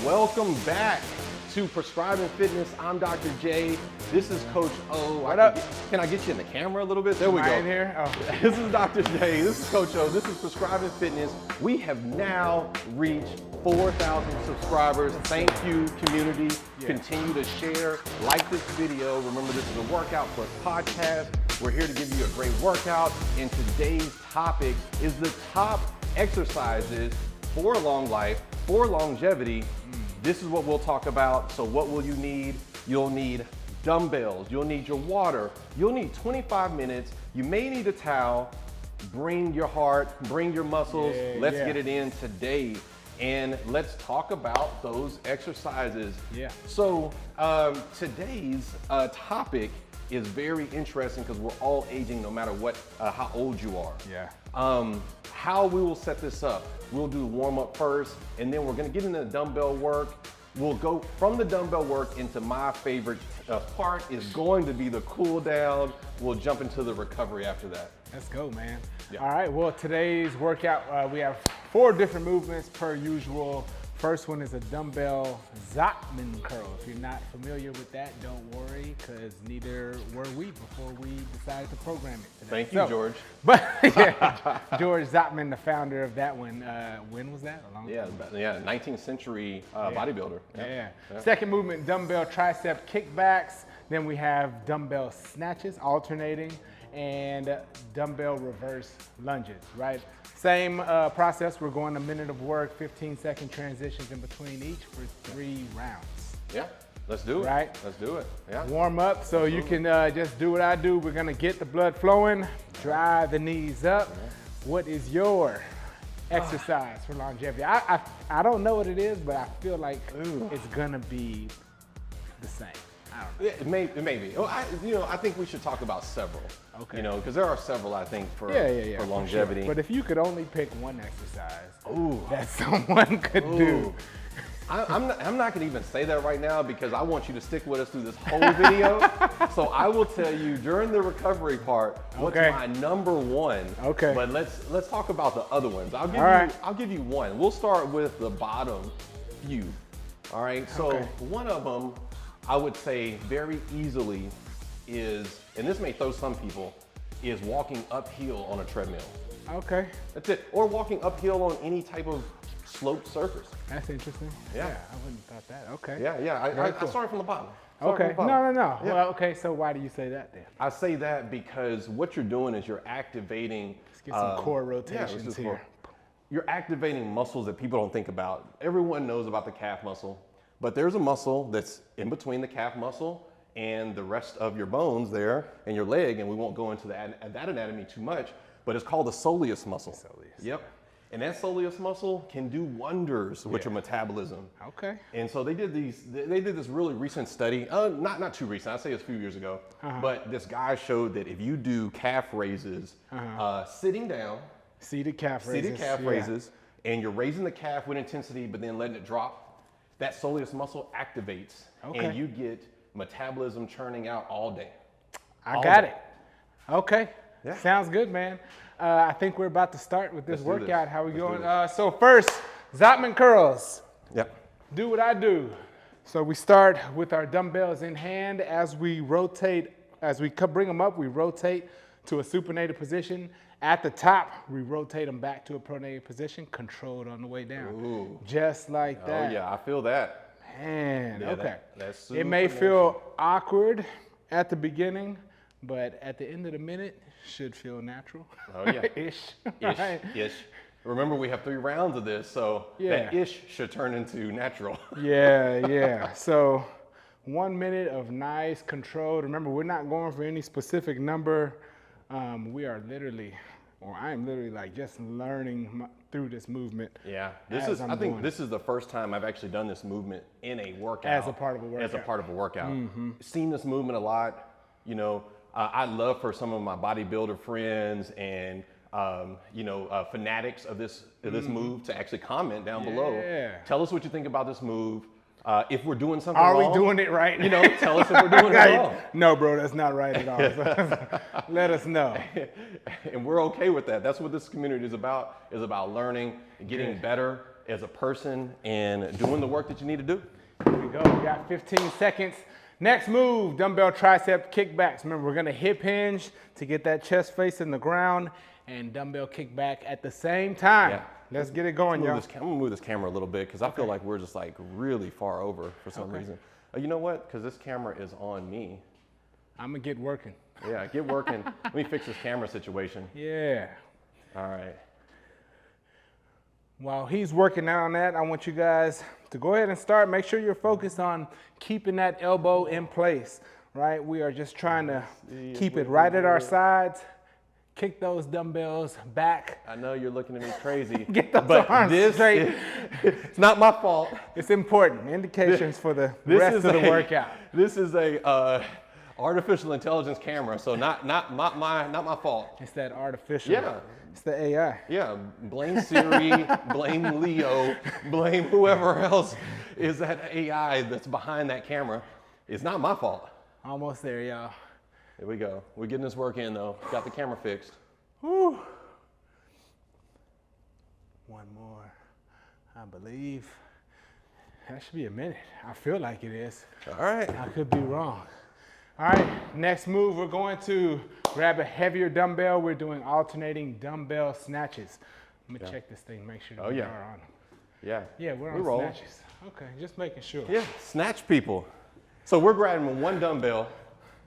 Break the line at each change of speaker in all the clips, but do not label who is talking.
Welcome back to Prescribing Fitness. I'm Dr. J. This is Coach O.
What up?
Can I get you in the camera a little bit? There we go.
In here? Oh.
This is Dr. J. This is Coach O. This is Prescribing Fitness. We have now reached 4,000 subscribers. Thank you, community.
Yeah.
Continue to share, like this video. Remember, this is a workout plus podcast. We're here to give you a great workout. And today's topic is the top exercises for a long life, for longevity. This is what we'll talk about. So what will you need? You'll need dumbbells, you'll need your water, you'll need 25 minutes, you may need a towel. Bring your heart, bring your muscles. Let's get it in today. And let's talk about those exercises.
Yeah. So
today's topic is very interesting because we're all aging no matter what, how old you are.
Yeah.
How we will set this up. We'll do warm up first, and then we're gonna get into the dumbbell work. We'll go from the dumbbell work into my favorite part is going to be the cool down. We'll jump into the recovery after that.
Let's go, man.
Yeah.
All right, well, today's workout, we have 4 different movements per usual. First one is a dumbbell Zottman curl. If you're not familiar with that, don't worry, because neither were we before we decided to program it today.
Thank you, George.
But yeah, George Zottman, the founder of that one. When was that? A long time ago?
Yeah, 19th century bodybuilder.
Yeah. Second movement, dumbbell tricep kickbacks. Then we have dumbbell snatches, alternating, and dumbbell reverse lunges, right? Same process. We're going a minute of work, 15-second transitions in between each for 3 rounds.
Yeah, let's do it.
Right?
Let's do it. Yeah.
Warm up, so you can just do what I do. We're gonna get the blood flowing, drive the knees up. What is your exercise for longevity? I don't know what it is, but I feel like it's gonna be the same. I don't know.
It may be. Well, I think we should talk about several.
Okay.
You know, because there are several, I think, for longevity.
Sure. But if you could only pick one exercise that someone could do.
I'm not going to even say that right now because I want you to stick with us through this whole video. So I will tell you during the recovery part what's my number one.
Okay.
But let's talk about the other ones. I'll give you one. We'll start with the bottom few. All right. So one of them, I would say very easily is, and this may throw some people, is walking uphill on a treadmill.
Okay.
That's it. Or walking uphill on any type of sloped surface.
That's interesting.
Yeah.
I wouldn't have thought that. Okay.
Yeah. I started from the bottom.
Okay. No.
Yeah.
Well, okay. So why do you say that then?
I say that because what you're doing is you're activating.
Let's get some core rotations here.
You're activating muscles that people don't think about. Everyone knows about the calf muscle, but there's a muscle that's in between the calf muscle and the rest of your bones there and your leg, and we won't go into that anatomy too much, but it's called the soleus muscle. Yep. And that soleus muscle can do wonders with your metabolism.
Okay.
And so they did this really recent study, not too recent, I'd say it's a few years ago, but this guy showed that if you do calf raises, sitting down,
seated calf
raises, and you're raising the calf with intensity, but then letting it drop, that soleus muscle activates, and you get metabolism churning out all day.
I got it. Okay. Yeah. Sounds good, man. I think we're about to start with this workout. How we going? So first, Zottman curls.
Yep.
Do what I do. So we start with our dumbbells in hand. As we rotate, as we bring them up, we rotate to a supinated position. At the top, we rotate them back to a pronated position, controlled on the way down.
Ooh.
Just like that.
Oh yeah, I feel that.
Man, okay.
That's
it may feel awkward at the beginning, but at the end of the minute, should feel natural.
Oh yeah. Ish. Remember, we have 3 rounds of this, so that ish should turn into natural.
Yeah. So 1 minute of nice control. Remember, we're not going for any specific number. We are literally, or I'm literally like just learning through this movement.
Yeah, I think this is the first time I've actually done this movement in a workout.
As a part of a workout.
Seen this movement a lot. You know, I'd love for some of my bodybuilder friends and fanatics of this move to actually comment down below. Tell us what you think about this move. If we're doing something wrong.
Are we doing it right?
You know, tell us if we're doing it wrong.
No, bro, that's not right at all. Let us know.
And we're okay with that. That's what this community is about learning, getting better, as a person and doing the work that you need to do.
Here we go. We got 15 seconds. Next move, dumbbell tricep kickbacks. Remember, we're gonna hip hinge to get that chest face in the ground and dumbbell kickback at the same time. Yeah. Let's get it going, y'all.
I'm gonna move this camera a little bit because I feel like we're just like really far over for some reason. You know what? Because this camera is on me.
I'm gonna get working.
Yeah, get working. Let me fix this camera situation.
Yeah.
All right.
While he's working on that, I want you guys to go ahead and start. Make sure you're focused on keeping that elbow in place, right? We are just trying to keep it right at our sides. Kick those dumbbells back.
I know you're looking at me crazy.
Get those arms straight.
It's not my fault.
It's important. Indications for the rest of the workout.
This is a artificial intelligence camera, so not my fault.
It's that artificial.
Yeah.
It's the AI.
Yeah, blame Siri, blame Leo, blame whoever else is that AI that's behind that camera. It's not my fault.
Almost there, y'all.
Here we go. We're getting this work in though. Got the camera fixed.
Whew. One more, I believe. That should be a minute. I feel like it is.
All right.
I could be wrong. All right, next move, we're going to grab a heavier dumbbell. We're doing alternating dumbbell snatches. Let me check this thing, make sure that we are on them.
Yeah.
Yeah, we're on snatches. Okay, just making sure.
Yeah, snatch people. So we're grabbing one dumbbell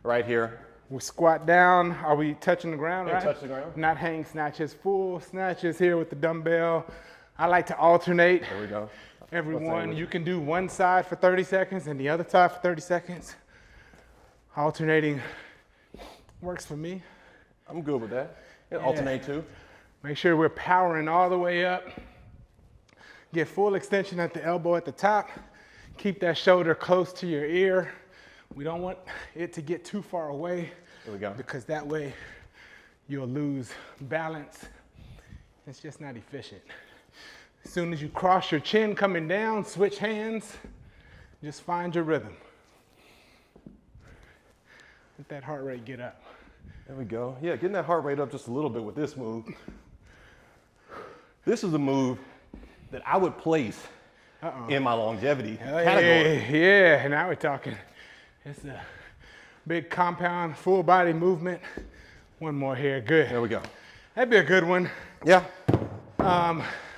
right here.
We squat down. Are we touching the ground, right?
Touch the ground.
Not hang snatches, full snatches here with the dumbbell. I like to alternate.
There we go.
Everyone, you can do one side for 30 seconds and the other side for 30 seconds. Alternating works for me.
I'm good with that. Yeah, alternate too.
Make sure we're powering all the way up. Get full extension at the elbow at the top. Keep that shoulder close to your ear. We don't want it to get too far away.
There we go.
Because that way you'll lose balance. It's just not efficient. As soon as you cross your chin coming down, switch hands, just find your rhythm. Let that heart rate get up.
There we go. Yeah, getting that heart rate up just a little bit with this move. This is a move that I would place in my longevity category.
Yeah, now we're talking. It's a big compound, full body movement. One more here, good.
There we go.
That'd be a good one.
Yeah.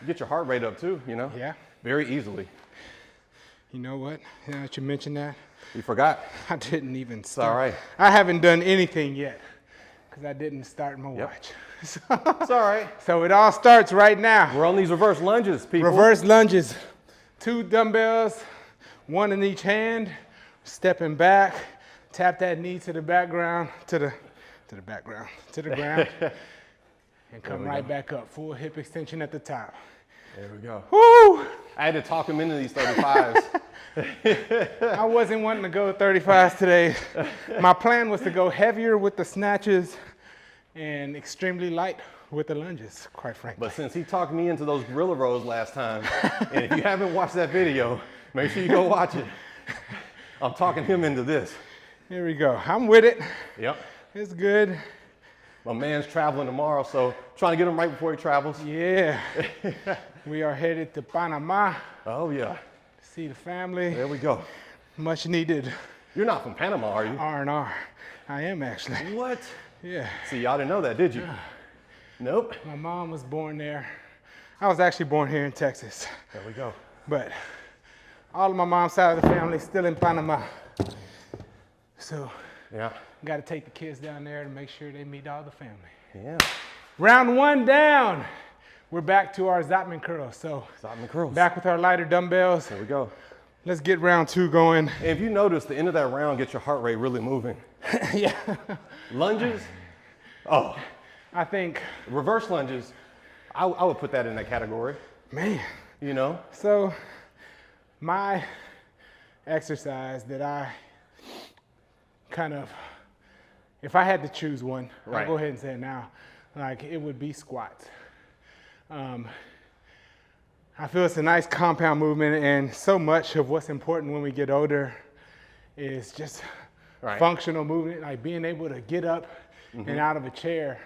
Get your heart rate up too, you know?
Yeah.
Very easily.
You know what? Now that you mentioned that,
you forgot.
I didn't even start.
It's all right.
I haven't done anything yet because I didn't start my watch.
It's all right.
So it all starts right now.
We're on these reverse lunges, people.
Reverse lunges. 2 dumbbells, 1 in each hand. Stepping back, tap that knee to the background, to the ground, and come right back up. Full hip extension at the top.
There we go.
Woo!
I had to talk him into these 35s.
I wasn't wanting to go 35s today. My plan was to go heavier with the snatches and extremely light with the lunges, quite frankly.
But since he talked me into those gorilla rows last time, and if you haven't watched that video, make sure you go watch it. I'm talking him into this.
Here we go. I'm with it.
Yep.
It's good.
My man's traveling tomorrow, so trying to get him right before he travels.
Yeah. We are headed to Panama.
Oh, yeah.
See the family.
There we go.
Much needed.
You're not from Panama, are you?
R&R. I am actually.
What?
Yeah.
See, y'all didn't know that, did you? Nope.
My mom was born there. I was actually born here in Texas.
There we go.
But all of my mom's side of the family is still in Panama. So got to take the kids down there to make sure they meet all the family.
Yeah.
Round 1 down. We're back to our Zottman curls. So
Zottman curls.
Back with our lighter dumbbells.
There we go.
Let's get round 2 going.
And if you notice, the end of that round gets your heart rate really moving.
Yeah.
Lunges. Oh.
I think.
Reverse lunges. I would put that in that category.
Man.
You know?
So my exercise that I kind of, if I had to choose one, I'll go ahead and say it now, like it would be squats. I feel it's a nice compound movement, and so much of what's important when we get older is just functional movement, like being able to get up and out of a chair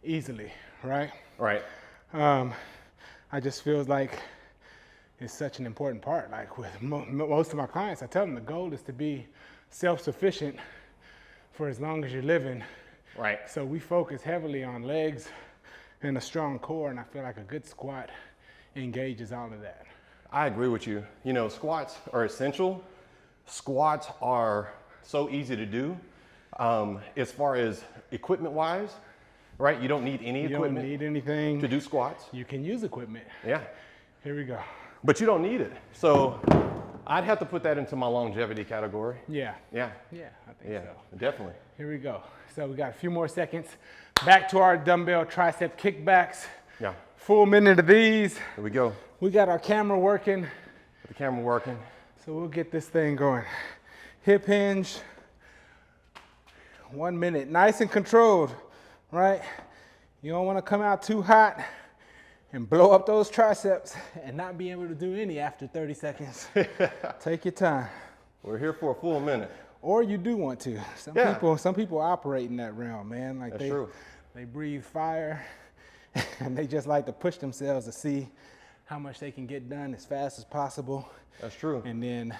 easily, right?
Right.
I just feel like is such an important part. Like with most of my clients, I tell them the goal is to be self-sufficient for as long as you're living.
Right.
So we focus heavily on legs and a strong core, and I feel like a good squat engages all of that.
I agree with you. You know, squats are essential. Squats are so easy to do. As far as equipment wise, right? You don't need any equipment.
You don't need anything
to do squats.
You can use equipment.
Yeah.
Here we go.
But you don't need it. So I'd have to put that into my longevity category.
Yeah.
Yeah.
Yeah, I think so.
Definitely.
Here we go. So we got a few more seconds. Back to our dumbbell tricep kickbacks.
Yeah.
Full minute of these.
Here we go.
We got our camera working.
The camera working.
So we'll get this thing going. Hip hinge. 1 minute. Nice and controlled, right? You don't want to come out too hot and blow up those triceps and not be able to do any after 30 seconds. Take your time.
We're here for a full minute.
Or you do want to. Some people operate in that realm, man. Like
That's true.
They breathe fire and they just like to push themselves to see how much they can get done as fast as possible.
That's true.
And then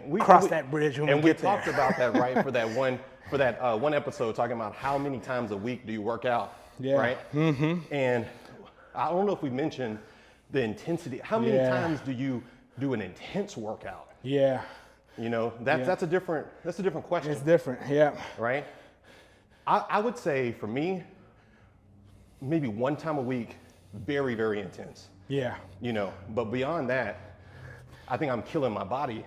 we
cross that bridge when we get there.
And we talked about that, right, for that one episode, talking about how many times a week do you work out, right? Mm-hmm. And I don't know if we mentioned the intensity. How many times do you do an intense workout?
Yeah.
You know, that's a different question.
It's different, yeah.
Right? I would say for me, maybe 1 time a week, very, very intense.
Yeah.
You know, but beyond that, I think I'm killing my body,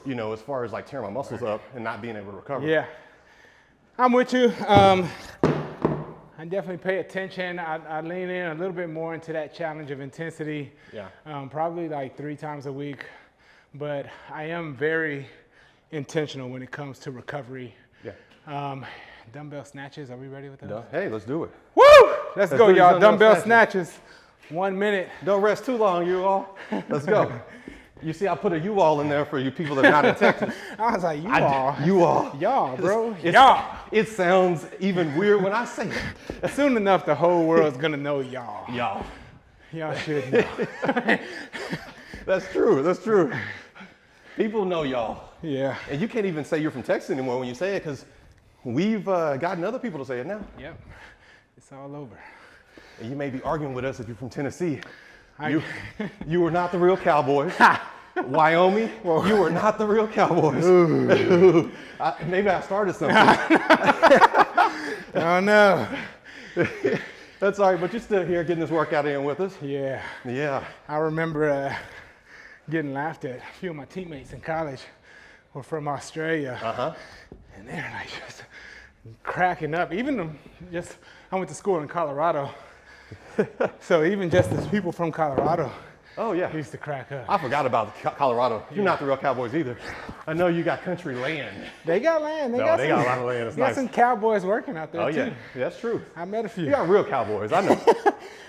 you know, as far as like tearing my muscles up and not being able to recover.
Yeah. I'm with you. I definitely pay attention. I lean in a little bit more into that challenge of intensity.
Yeah.
Probably like 3 times a week. But I am very intentional when it comes to recovery.
Yeah.
Dumbbell snatches, are we ready with those?
Hey, let's do it.
Woo! Let's go, y'all. Dumbbell snatches. 1 minute.
Don't rest too long, you all. Let's go. You see, I put a you all in there for you people that are not in Texas.
I was like, you
all.
Y'all, bro. Y'all.
It sounds even weird when I say it.
Soon enough, the whole world's gonna know y'all.
Y'all.
Y'all should know.
That's true. That's true. People know y'all.
Yeah.
And you can't even say you're from Texas anymore when you say it, because we've gotten other people to say it now.
Yep. It's all over.
And you may be arguing with us if you're from Tennessee. You were not the real Cowboys. Wyoming, you were not the real Cowboys. Maybe I started something.
Oh no.
That's all right, but you're still here getting this workout in with us.
Yeah.
Yeah.
I remember getting laughed at. A few of my teammates in college were from Australia.
Uh-huh.
And they're like just cracking up. I went to school in Colorado. So even just as people from Colorado used to crack up.
I forgot about Colorado. You're not the real Cowboys either. I know you got country land.
They got land. They
got a lot of land. It's
nice. Got some Cowboys working out there too.
Oh yeah, that's true.
I met a few.
You got real Cowboys, I know.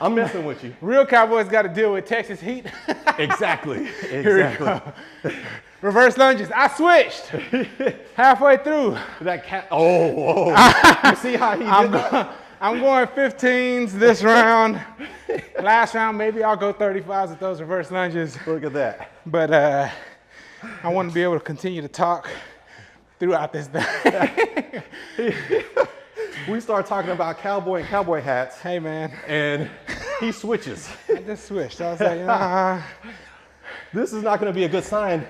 I'm messing with you.
Real Cowboys got to deal with Texas heat.
Exactly.
Here we go. Reverse lunges. I switched halfway through.
Whoa. You see how he did that?
I'm going 15s this round. Last round, maybe I'll go 35s with those reverse lunges.
Look at that.
But I want to be able to continue to talk throughout this thing.
We start talking about cowboy and cowboy hats.
Hey, man.
And he switches.
I just switched. I was like,
This is not going to be a good sign.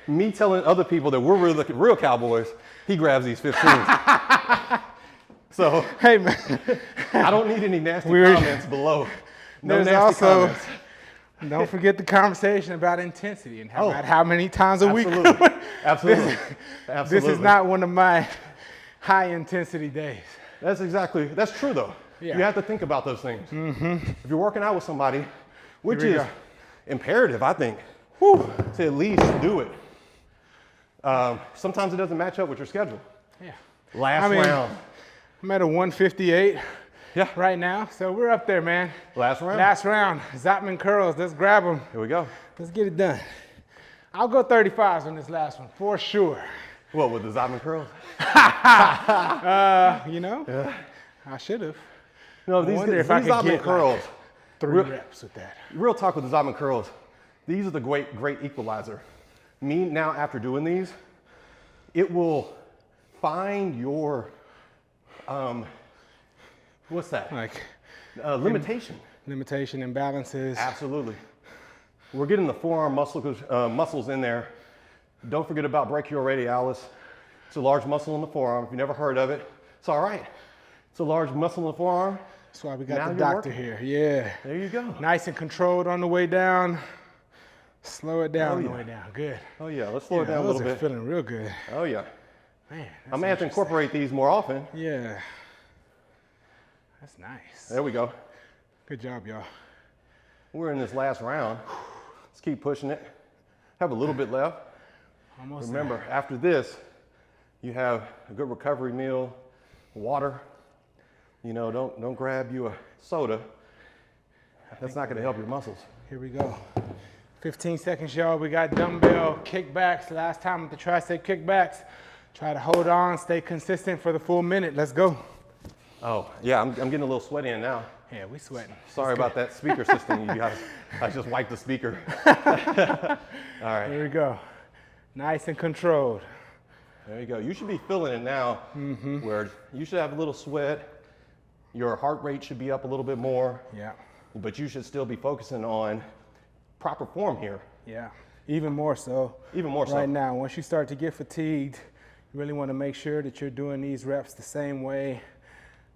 Me telling other people that we're real Cowboys, he grabs these 15s. So,
hey, man.
I don't need any nasty comments below. No
There's
nasty
also,
comments.
Don't forget the conversation about intensity and how many times a week.
Absolutely.
This is not one of my high intensity days.
That's true though.
Yeah.
You have to think about those things. Mm-hmm. If you're working out with somebody, which is
go.
imperative, I think, to at least do it. Sometimes it doesn't match up with your schedule.
Yeah.
Last round.
I'm at a 158 right now, so we're up there, man.
Last round?
Last round. Zottman curls. Let's grab them.
Here we go.
Let's get it done. I'll go 35s on this last one, for sure.
What, with the Zottman curls?
Yeah. I should have.
No, these Zottman curls.
Like 3 reps with that.
Real talk with the Zottman curls. these are the great equalizer. Me now, after doing these, it will find your, what's that?
Like
limitation.
Limitation, imbalances.
Absolutely. We're getting the forearm muscles in there. Don't forget about brachioradialis. It's a large muscle in the forearm. If you've never heard of it, it's all right. It's a large muscle in the forearm.
That's why we got the doctor here. Yeah.
There you go.
Nice and controlled on the way down. Slow it down on the way down. Good.
Oh yeah, let's slow it down a little bit.
Feeling real good.
Oh yeah.
Man,
I may have to incorporate these more often.
Yeah. That's nice.
There we go.
Good job, y'all.
We're in this last round. Let's keep pushing it. Have a little bit left.
Almost.
Remember, after this, you have a good recovery meal, water. You know, don't grab you a soda. That's not going to help your muscles.
Here we go. 15 seconds, y'all. We got dumbbell kickbacks. Last time with the tricep kickbacks. Try to hold on, stay consistent for the full minute. Let's go.
Oh, yeah, I'm getting a little sweaty in now.
Yeah, we sweating.
Sorry about that speaker system, you guys. I just wiped the speaker. All right.
Here we go. Nice and controlled.
There you go. You should be feeling it now, where you should have a little sweat. Your heart rate should be up a little bit more.
Yeah.
But you should still be focusing on proper form here.
Yeah. Even more so.
Even more so.
Right now, once you start to get fatigued, you really want to make sure that you're doing these reps the same way,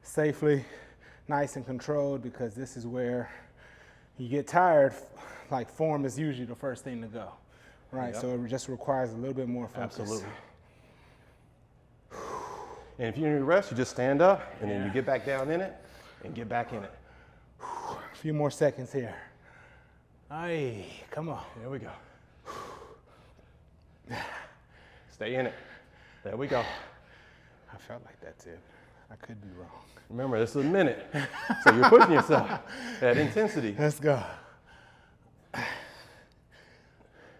safely, nice and controlled, because this is where you get tired. Like, form is usually the first thing to go. Right,
yep.
so it just requires a little bit more focus.
Absolutely. And if you need to rest, you just stand up and then you get back down in it and get back in it.
A few more seconds here. Aye, come on.
There we go. Stay in it. There we go.
I felt like that too. I could be wrong.
Remember, this is a minute. So you're pushing yourself at intensity.
Let's go.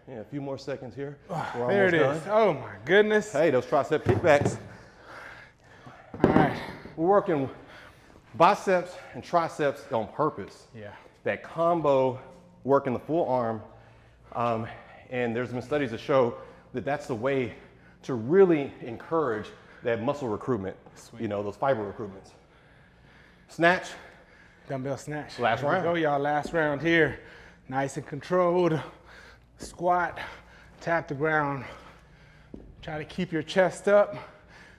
Yeah, a few more seconds here.
There it is.
Done.
Oh my goodness.
Hey, those tricep kickbacks.
All right.
We're working biceps and triceps on purpose.
Yeah.
That combo work in the full arm. And there's been studies that show that that's the way to really encourage that muscle recruitment. Sweet. You know, those fiber recruitments. Snatch.
Dumbbell snatch.
Last round.
Go, y'all. Last round here. Nice and controlled. Squat. Tap the ground. Try to keep your chest up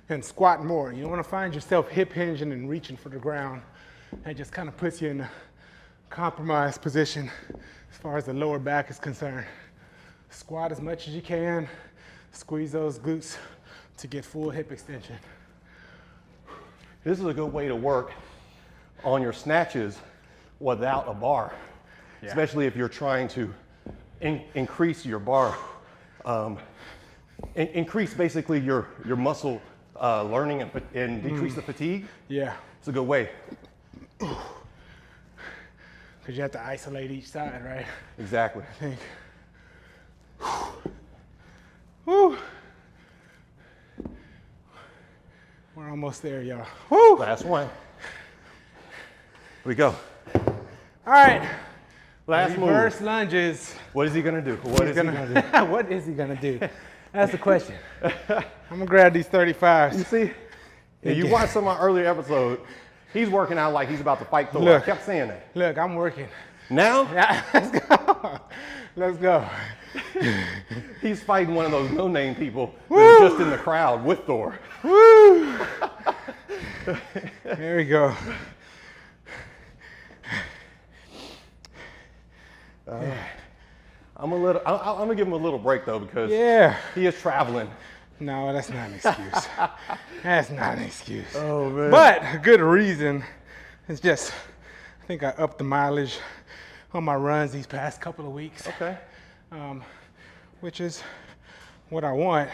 and squat more. You don't want to find yourself hip hinging and reaching for the ground. That just kind of puts you in a compromised position as far as the lower back is concerned. Squat as much as you can. Squeeze those glutes to get full hip extension.
This is a good way to work on your snatches without a bar, especially if you're trying to increase your bar, increase basically your muscle learning and decrease the fatigue. Yeah. It's a good way.
Because you have to isolate each side, right?
Exactly.
I think. Woo. We're almost there, y'all. Woo.
Last one. Here we go.
All right.
Last move.
Reverse lunges.
What is he gonna do? What is he gonna do?
What is he gonna do? That's the question. I'm gonna grab these 35s.
You see, you watched some of my earlier episode. He's working out like he's about to fight Thor.
Look,
I kept saying that.
Look, I'm working.
Now?
Yeah, let's go. Let's go.
He's fighting one of those no-name people that's just in the crowd with Thor.
Woo! There we go.
I'm gonna give him a little break though because he is traveling.
No, that's not an excuse. That's not an excuse.
Oh man.
But a good reason is just, I think I upped the mileage on my runs these past couple of weeks.
Okay.
Which is what I want.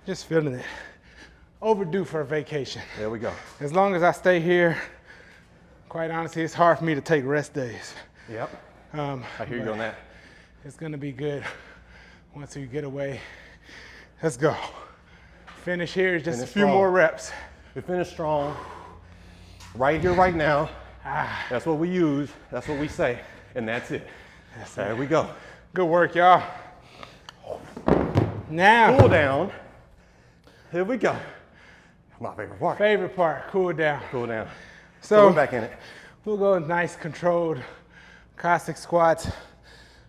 Just feeling it. Overdue for a vacation.
There we go.
As long as I stay here, quite honestly, it's hard for me to take rest days.
Yep. I hear you on that.
It's gonna be good once we get away. Let's go. Finish here, just a few more reps.
We finish strong. Right here, right now. That's what we use. That's what we say. And that's it. There we go.
Good work, y'all. Now,
Cool down. Here we go. My favorite part.
favorite part, cool down.
Cool down.
So
we're back in it.
we'll go with nice controlled Cossack squats,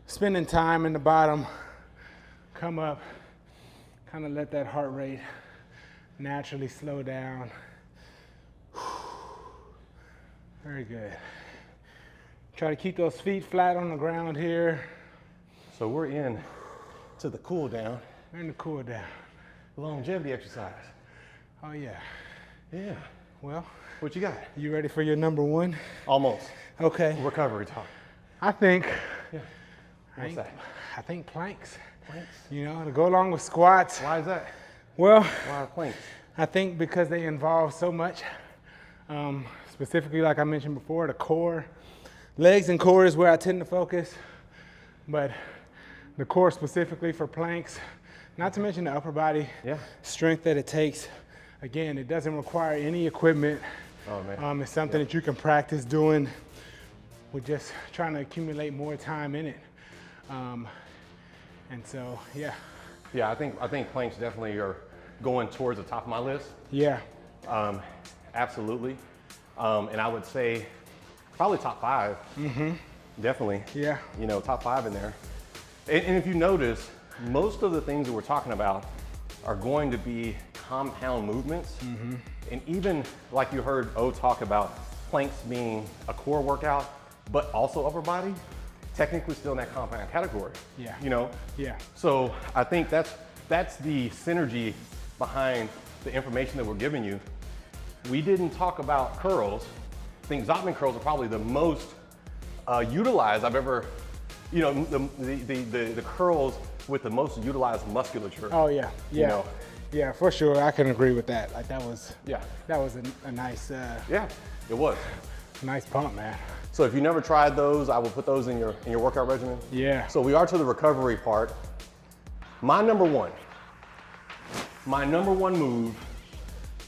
spending time in the bottom, come up, kind of let that heart rate naturally slow down. Very good. Try to keep those feet flat on the ground here.
So we're in to the cool down,
We're in the cool down.
longevity exercise.
Oh yeah.
Yeah.
Well,
What you got?
you ready for your number one?
Almost.
Okay.
Recovery talk.
I think,
Yeah. What's that?
I think planks.
Planks.
You know, to go along with squats.
Why is that?
Well,
Why are planks?
I think because they involve so much, specifically like I mentioned before, the core. Legs and core is where I tend to focus, but the core specifically for planks, not to mention the upper body strength that it takes. Again, it doesn't require any equipment.
Oh man.
It's something that you can practice doing. We're just trying to accumulate more time in it. And so, yeah.
Yeah, I think planks definitely are going towards the top of my list.
Yeah.
Absolutely. And I would say probably top 5. Mm-hmm. Definitely.
Yeah.
You know, top 5 in there. And if you notice, most of the things that we're talking about are going to be compound movements. Mm-hmm. And even like you heard O talk about planks being a core workout, but also upper body, technically still in that compound category.
Yeah.
You know?
Yeah.
So I think that's the synergy behind the information that we're giving you. We didn't talk about curls. I think Zottman curls are probably the most utilized I've ever, you know, the curls with the most utilized musculature.
Oh yeah. Yeah.
You know?
Yeah, for sure. I can agree with that. Like that was a nice
Yeah, it was.
nice pump, man.
So if you never tried those, I will put those in your workout regimen.
Yeah.
So we are to the recovery part. My number one move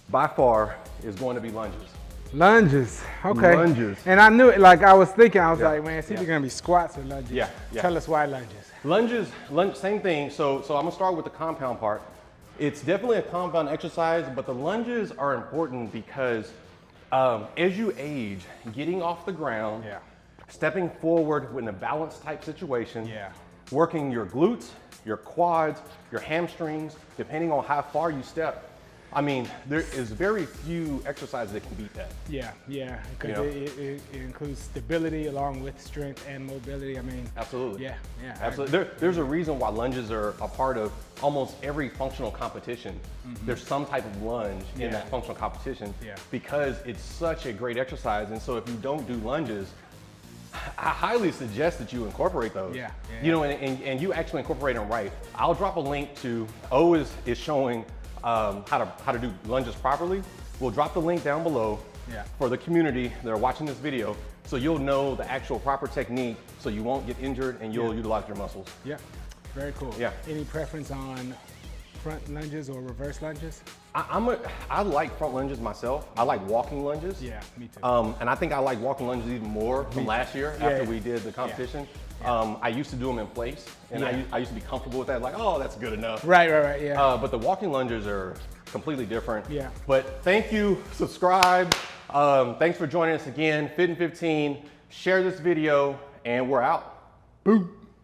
by far is going to be lunges.
Lunges. Okay.
Lunges.
And I knew it, like I was thinking, I was
Yeah.
like, man, it's either gonna be squats or lunges.
Yeah, yeah.
Tell us why lunges.
Lunges, same thing. So I'm gonna start with the compound part. It's definitely a compound exercise, but the lunges are important because as you age, getting off the ground, stepping forward in a balance type situation, working your glutes, your quads, your hamstrings, depending on how far you step. I mean, there is very few exercises that can beat that.
Yeah, because
You know?
it includes stability along with strength and mobility. I mean,
Absolutely.
yeah.
Absolutely. There's a reason why lunges are a part of almost every functional competition. Mm-hmm. There's some type of lunge in that functional competition because it's such a great exercise. And so if you don't do lunges, I highly suggest that you incorporate those. You know, and you actually incorporate them right. I'll drop a link to, O is showing how to do lunges properly. We'll drop the link down below for the community that are watching this video, so you'll know the actual proper technique, so you won't get injured and you'll utilize your muscles. Yeah,
very cool.
Yeah.
Any preference on front lunges or reverse lunges?
I like front lunges myself. I like walking lunges.
Yeah, me too.
And I think I like walking lunges even more from last year after we did the competition. I used to do them in place, and I used to be comfortable with that, like, oh, that's good enough.
Right, yeah.
But the walking lunges are completely different.
Yeah.
But thank you, subscribe. Thanks for joining us again, Fit in 15. Share this video, and we're out.
Boom.